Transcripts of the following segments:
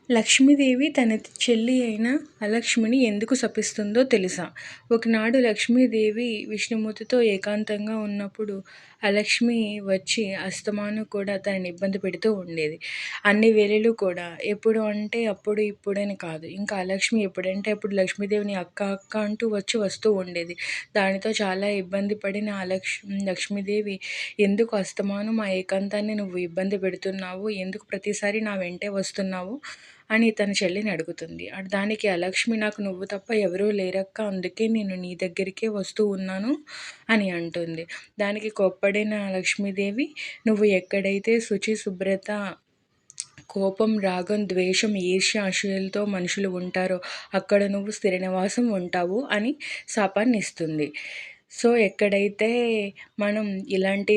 లక్ష్మీదేవి తన చెల్లి అయిన అలక్ష్మిని ఎందుకు శపిస్తుందో తెలుసా? ఒకనాడు లక్ష్మీదేవి విష్ణుమూర్తితో ఏకాంతంగా ఉన్నప్పుడు అలక్ష్మి వచ్చి అస్తమానం కూడా తనని ఇబ్బంది పెడుతూ ఉండేది. అన్ని వేళలు కూడా ఎప్పుడు అంటే అప్పుడు, ఇప్పుడని కాదు. ఇంకా అలక్ష్మి ఎప్పుడంటే అప్పుడు లక్ష్మీదేవిని అక్క అక్క అంటూ వస్తూ ఉండేది. దానితో చాలా ఇబ్బంది పడిన లక్ష్మీదేవి, ఎందుకు అస్తమానం మా ఏకాంతాన్ని నువ్వు ఇబ్బంది పెడుతున్నావు? ఎందుకు ప్రతిసారి నా వెంటే వస్తున్నావు అని తన చెల్లిని అడుగుతుంది. దానికి అలక్ష్మి, నాకు నువ్వు తప్ప ఎవరూ లేరక్క, అందుకే నేను నీ దగ్గరికే వస్తూ ఉన్నాను అని అంటుంది. దానికి కోప్పడిన లక్ష్మీదేవి, నువ్వు ఎక్కడైతే శుచి, శుభ్రత, కోపం, రాగం, ద్వేషం, ఈర్ష్య, అసూయలతో మనుషులు ఉంటారో అక్కడ నువ్వు స్థిర నివాసం ఉంటావు అని శాపాన్ని ఇస్తుంది. సో ఎక్కడైతే మనం ఇలాంటి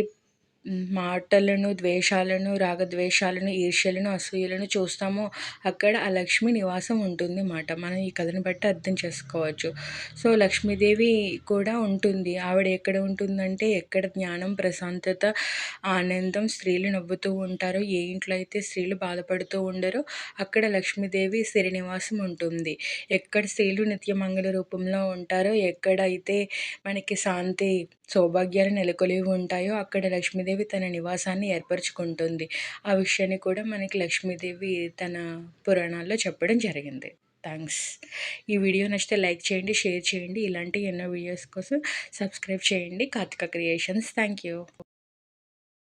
మాటలను, ద్వేషాలను, రాగద్వేషాలను, ఈర్ష్యలను, అసూయలను చూస్తామో అక్కడ ఆ లక్ష్మి నివాసం ఉంటుంది మాట. మనం ఈ కథను బట్టి అర్థం చేసుకోవచ్చు. సో లక్ష్మీదేవి కూడా ఉంటుంది. ఆవిడ ఎక్కడ ఉంటుందంటే, ఎక్కడ జ్ఞానం, ప్రశాంతత, ఆనందం, స్త్రీలు నవ్వుతూ ఉంటారో, ఏ ఇంట్లో అయితే స్త్రీలు బాధపడుతూ ఉండరో అక్కడ లక్ష్మీదేవి స్థిర నివాసం ఉంటుంది. ఎక్కడ స్త్రీలు నిత్యమంగళ రూపంలో ఉంటారో, ఎక్కడైతే మనకి శాంతి, సౌభాగ్యాలు నెలకొలివి ఉంటాయో అక్కడ లక్ష్మీదేవి తన నివాసాన్ని ఏర్పరచుకుంటుంది. ఆ విషయాన్ని కూడా మనకి లక్ష్మీదేవి తన పురాణాల్లో చెప్పడం జరిగింది. థ్యాంక్స్. ఈ వీడియో నచ్చితే లైక్ చేయండి, షేర్ చేయండి. ఇలాంటి ఎన్నో వీడియోస్ కోసం సబ్స్క్రైబ్ చేయండి కార్తిక క్రియేషన్స్. Thank you.